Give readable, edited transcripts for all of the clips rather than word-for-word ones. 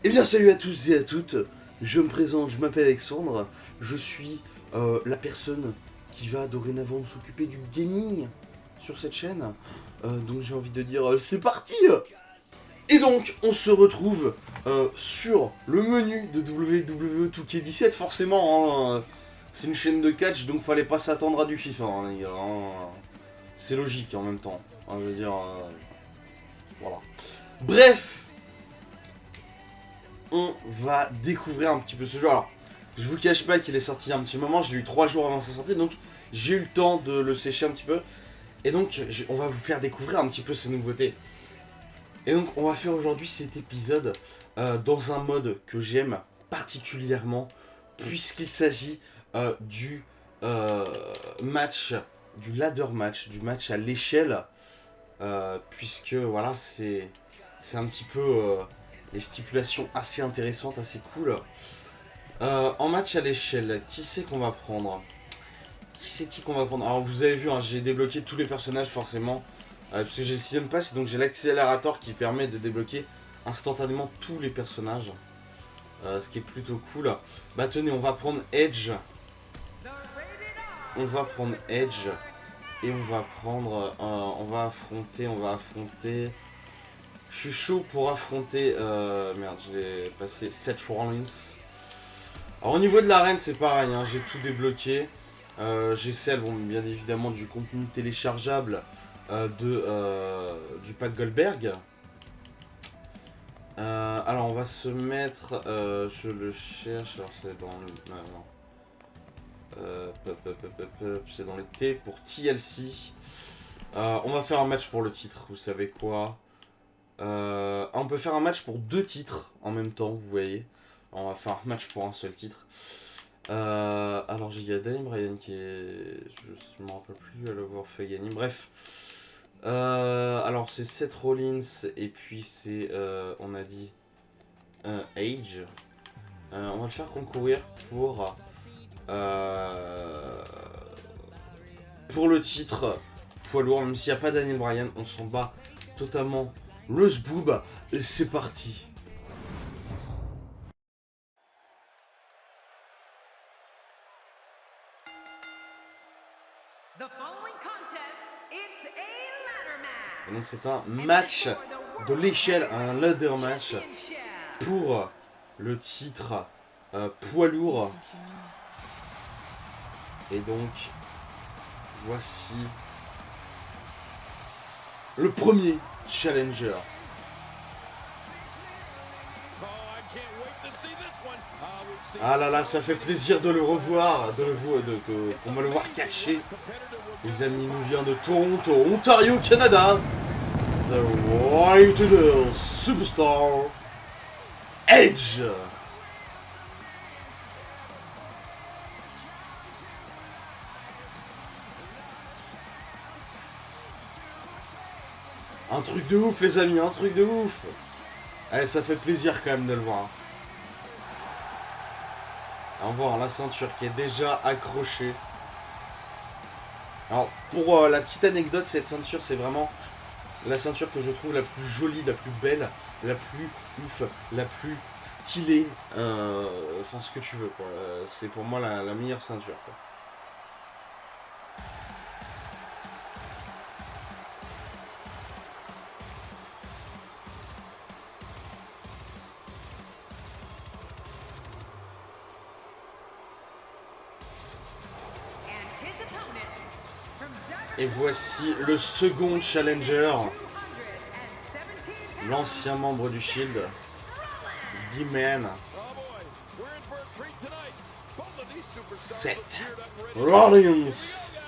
Eh bien salut à tous et à toutes, je me présente, je m'appelle Alexandre, je suis la personne qui va dorénavant s'occuper du gaming sur cette chaîne. Donc j'ai envie de dire c'est parti. Et donc on se retrouve sur le menu de WWE 2K17 forcément, hein, c'est une chaîne de catch donc fallait pas s'attendre à du FIFA hein, les gars, hein. C'est logique en même temps, hein, je veux dire, voilà. Bref, on va découvrir un petit peu ce jeu. Alors, je vous cache pas qu'il est sorti il y a un petit moment, j'ai eu 3 jours avant sa sortie, donc j'ai eu le temps de le sécher un petit peu. Et donc, on va vous faire découvrir un petit peu ces nouveautés. Et donc, on va faire aujourd'hui cet épisode dans un mode que j'aime particulièrement, puisqu'il s'agit du match, du ladder match, du match à l'échelle, puisque voilà, c'est un petit peu les stipulations assez intéressantes, assez cool. En match à l'échelle, qui c'est qu'on va prendre? Qui c'est-il qu'on va prendre? Alors vous avez vu, hein, j'ai débloqué tous les personnages forcément, parce que j'ai le Season Pass, donc j'ai l'accélérateur qui permet de débloquer instantanément tous les personnages, ce qui est plutôt cool. Bah tenez, on va prendre Edge. On va prendre Edge. Et on va prendre... on va affronter... Je suis chaud pour affronter... merde, je l'ai passé, Seth Rollins. Alors au niveau de l'arène, c'est pareil, hein, j'ai tout débloqué. J'ai celle, bon, bien évidemment, du contenu téléchargeable du pack Goldberg. Alors on va se mettre... je le cherche, alors c'est dans le... c'est dans les T pour TLC. On va faire un match pour le titre, vous savez quoi. On peut faire un match pour 2 titres en même temps, vous voyez. On va faire un match pour un seul titre. Alors j'ai Daniel Bryan qui est... Je ne me rappelle plus à l'avoir fait gagner. Bref. Alors c'est Seth Rollins et puis c'est... on a dit... Age. On va le faire concourir pour le titre poids lourd. Même s'il n'y a pas Daniel Bryan, on s'en bat totalement le zboob. Et c'est parti. Et donc c'est un match de l'échelle, un ladder match pour le titre poids lourd. Et donc voici le premier challenger. Ah là là, ça fait plaisir de le revoir, qu'on va le voir catcher. Les amis, nous vient de Toronto, Ontario, Canada. The Right Superstar Edge. Un truc de ouf les amis, un truc de ouf. Allez, ça fait plaisir quand même de le voir. On va voir la ceinture qui est déjà accrochée. Alors, pour la petite anecdote, cette ceinture, c'est vraiment la ceinture que je trouve la plus jolie, la plus belle, la plus ouf, la plus stylée. Enfin, ce que tu veux, quoi. C'est pour moi la meilleure ceinture, quoi. Et voici le second challenger, l'ancien membre du Shield, D-Man, Seth Rollins. C'est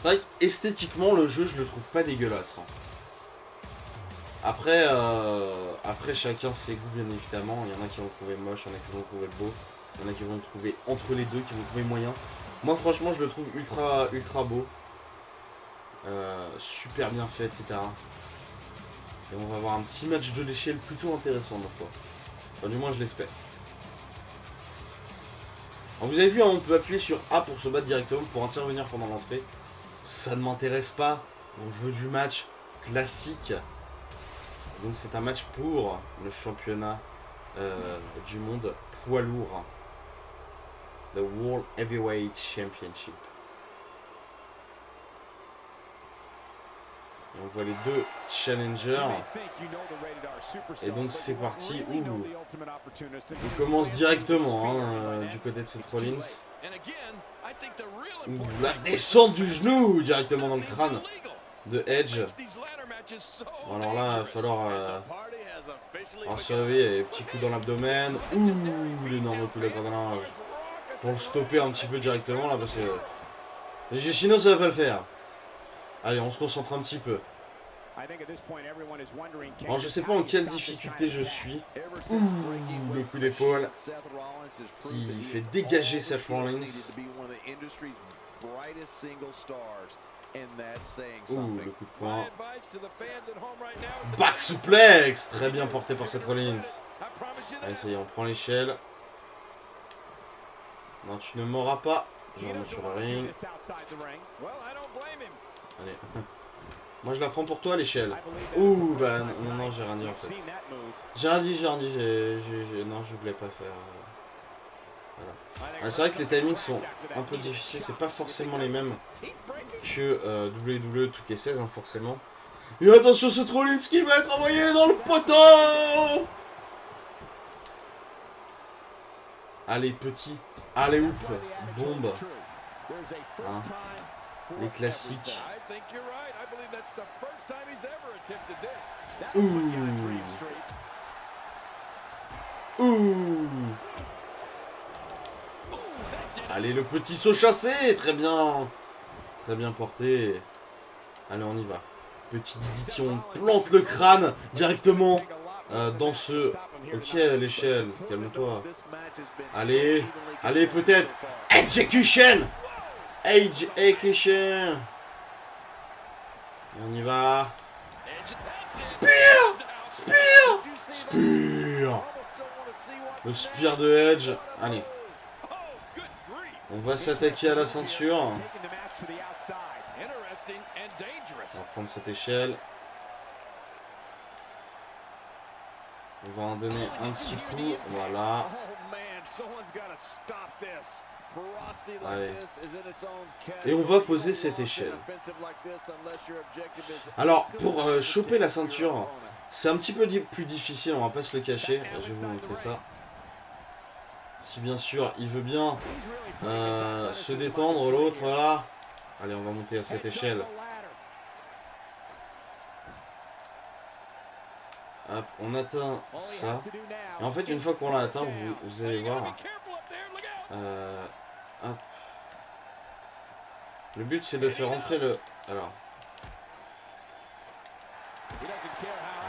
vrai qu'esthétiquement, le jeu, je le trouve pas dégueulasse. Hein. Après, chacun ses goûts, bien évidemment. Il y en a qui vont trouver moche, il y en a qui vont trouver beau, il y en a qui vont trouver entre les deux, qui vont trouver moyen. Moi, franchement, je le trouve ultra beau. Super bien fait, etc. Et on va avoir un petit match de l'échelle plutôt intéressant, ma foi. Enfin, du moins, je l'espère. Alors, vous avez vu, hein, on peut appuyer sur A pour se battre directement, pour intervenir pendant l'entrée. Ça ne m'intéresse pas. On veut du match classique. Donc c'est un match pour le championnat du monde poids lourd. The World Heavyweight Championship. Et on voit les deux challengers. Et donc c'est parti. Ouh. Il commence directement du côté de Seth Rollins. Ouh, la descente du genou directement dans le crâne de Edge. Bon, alors là, il va falloir se réveiller. Petit coup dans l'abdomen. Ouh, l'énorme coup de cordonnage. Pour le stopper un petit peu directement là parce que les Yoshino ça va pas le faire. Allez, on se concentre un petit peu. Alors je sais pas en quelle difficulté je suis. Ouh, le coup d'épaule qui fait dégager Seth Rollins. Ouh, le coup de poing. Back suplex, très bien porté par Seth Rollins. Allez, ça y est, on prend l'échelle. Non, tu ne m'auras pas. Je remonte sur le ring. Allez. Moi, je la prends pour toi, l'échelle. Ouh, bah non, j'ai rien dit en fait. J'ai rien dit. Non, je voulais pas faire. Voilà. C'est vrai que les timings sont un peu difficiles. C'est pas forcément les mêmes que WWE 2K16, hein, forcément. Et attention, ce Rollins qui va être envoyé dans le poteau. Allez, petit. Allez, oup. Bombe. Hein. Les classiques. Ouh. Ouh. Allez, le petit saut chassé. Très bien. Très bien porté. Allez, on y va. Petit DDT, on plante le crâne directement dans ce... Ok, l'échelle. Calme-toi. Allez. Allez, peut-être. Execution. Execution. Et on y va. Spear. Spear. Spear. Le spear de Edge. Allez. On va s'attaquer à la ceinture. On va prendre cette échelle. On va en donner un petit coup. Voilà. Allez. Et on va poser cette échelle. Alors, pour choper la ceinture, c'est un petit peu plus difficile, on va pas se le cacher. Je vais vous montrer ça. Si bien sûr, il veut bien se détendre, l'autre, voilà. Allez, on va monter à cette échelle. Hop, on atteint ça. Et en fait, une fois qu'on l'a atteint, vous allez voir. Hop. Le but, c'est de faire entrer le... Alors.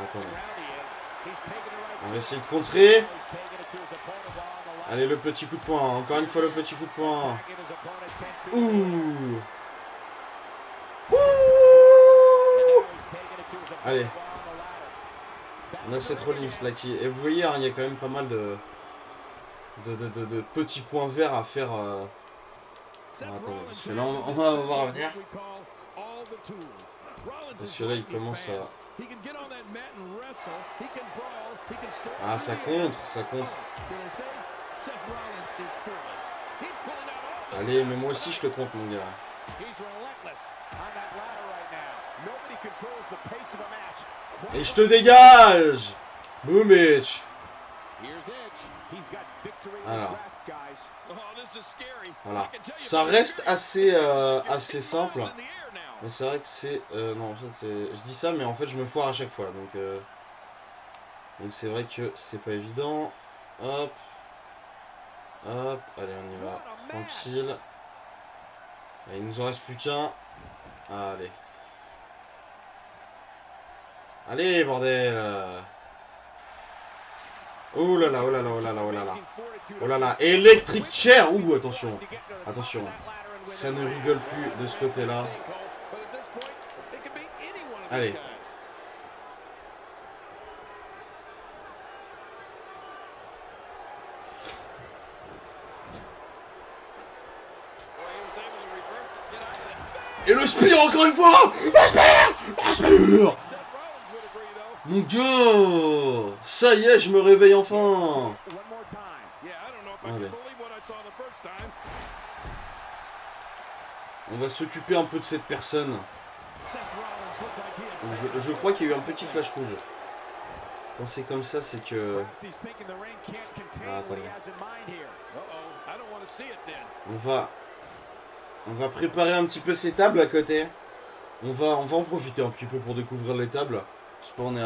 Attendez. On va essayer de contrer. Allez, le petit coup de poing. Encore une fois, le petit coup de poing. Ouh. Ouh. Allez. On a cette Rollins là qui... Et vous voyez, hein, il y a quand même pas mal de petits points verts à faire. Attendez, parce que là, on va revenir. Parce que là, il commence à... Ah, ça contre, ça contre. Allez, mais moi aussi, je te compte, mon gars. Et je te dégage. Boom, bitch. Voilà. Ça reste assez, assez simple. Mais c'est vrai que c'est... non, en fait, je dis ça, mais en fait, je me foire à chaque fois. Donc c'est vrai que c'est pas évident. Hop. Hop. Allez, on y va. Tranquille. Et il nous en reste plus qu'un. Allez. Allez, bordel. Oh là là, oh là là, oh là là, oh là là. Oh là là, Electric Chair. Ouh, attention. Attention. Ça ne rigole plus de ce côté-là. Allez. Et le spear encore une fois. Le spear. Le spear. Mon gars. Ça y est, je me réveille enfin. Allez. On va s'occuper un peu de cette personne. Je crois qu'il y a eu un petit flash rouge. Quand c'est comme ça, c'est que... Ah, attendez. On va préparer un petit peu ces tables à côté. On va en profiter un petit peu pour découvrir les tables. Je sais pas, on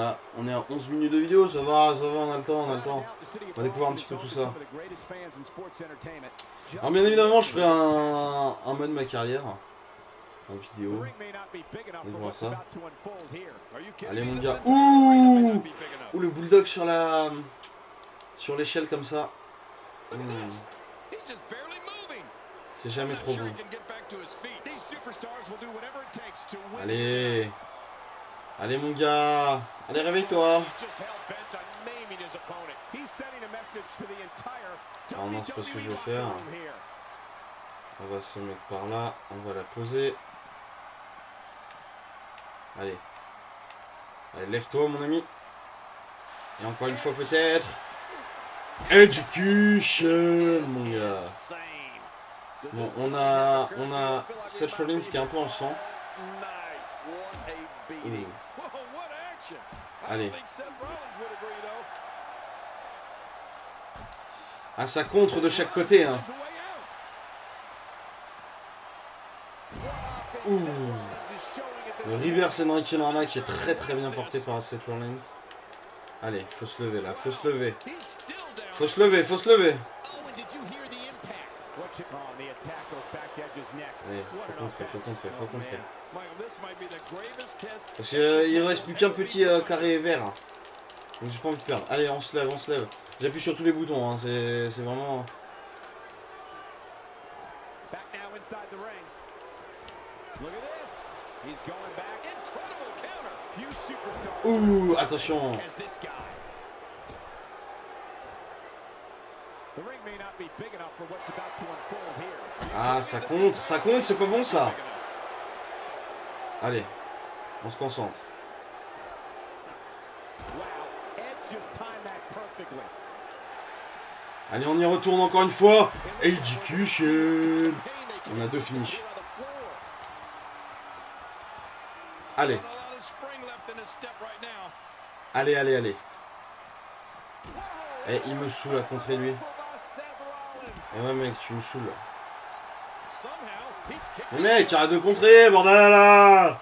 est à 11 minutes de vidéo, ça va, on a le temps, On va découvrir un petit peu tout ça. Alors bien évidemment, je ferai un mode ma carrière. En vidéo. On va voir ça. Allez mon gars. Ouh, le bulldog sur la... Sur l'échelle comme ça. C'est jamais trop bon. Allez. Allez mon gars. Allez, réveille-toi. Ah non, c'est pas ce que je veux faire. On va se mettre par là. On va la poser. Allez. Allez, lève-toi mon ami. Et encore une fois peut-être. Execution mon gars. Bon, on a Seth Rollins qui est un peu en sang. Allez. Ah, ça contre de chaque côté, hein. Ouh. Le reverse Enrique Lana qui est très bien porté par Seth Rollins. Allez, faut se lever là, faut se lever. Faut se lever. Allez, faut contrer. Parce qu'il reste plus qu'un petit carré vert. Donc j'ai pas envie de perdre. Allez, on se lève. J'appuie sur tous les boutons, hein. C'est vraiment... Ouh, attention. Ah, ça compte, c'est pas bon ça. Allez, on se concentre. Allez, on y retourne encore une fois. Execution. On a 2 finishes. Allez. Allez. Eh, il me saoule à contrer lui. Eh ouais mec, tu me saoules. Mais mec, arrête de contrer, bordel là.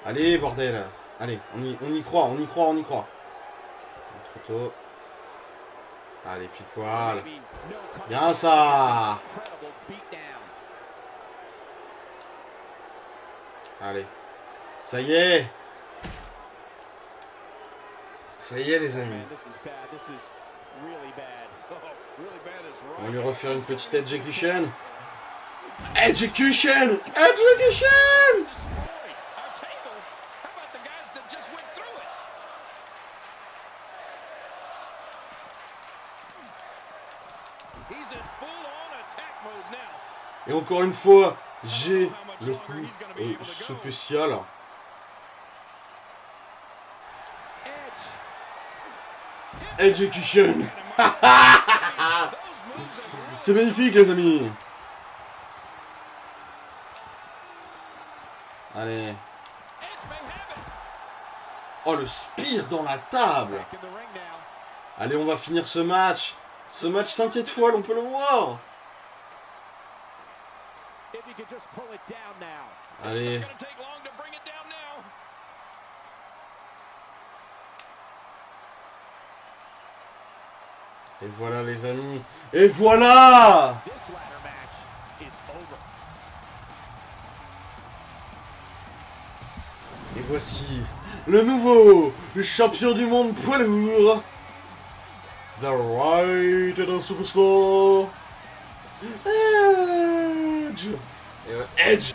Allez, bordel. Allez, on y croit. Trop tôt. Allez, pile poil. Bien ça. Allez. Ça y est, les amis. On va lui refaire une petite execution. Execution. Et encore une fois, j'ai le coup spécial. Execution. C'est magnifique les amis. Allez. Oh, le spear dans la table. Allez, on va finir ce match. Ce match 5 étoiles, on peut le voir. Allez. Et voilà les amis. Et voilà. Et voici le nouveau champion du monde poids lourd. The Right and the Superstar. Edge. Edge.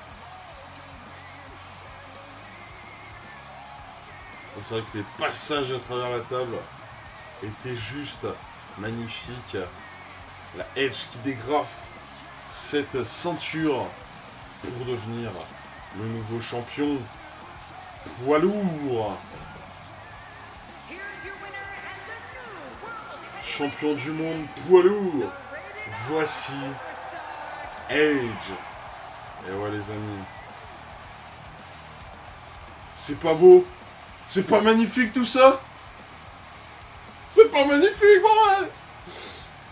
C'est vrai que les passages à travers la table étaient juste magnifiques. La Edge qui dégrafe cette ceinture pour devenir le nouveau champion poids lourd. Champion du monde poids lourd. Voici Edge. Et ouais les amis. C'est pas beau? C'est pas magnifique tout ça? C'est pas magnifique, bordel!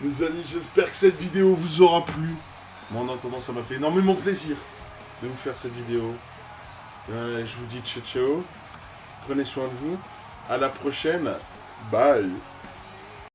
Les amis, j'espère que cette vidéo vous aura plu. Moi en attendant, ça m'a fait énormément plaisir de vous faire cette vidéo. Je vous dis ciao ciao. Prenez soin de vous. À la prochaine. Bye.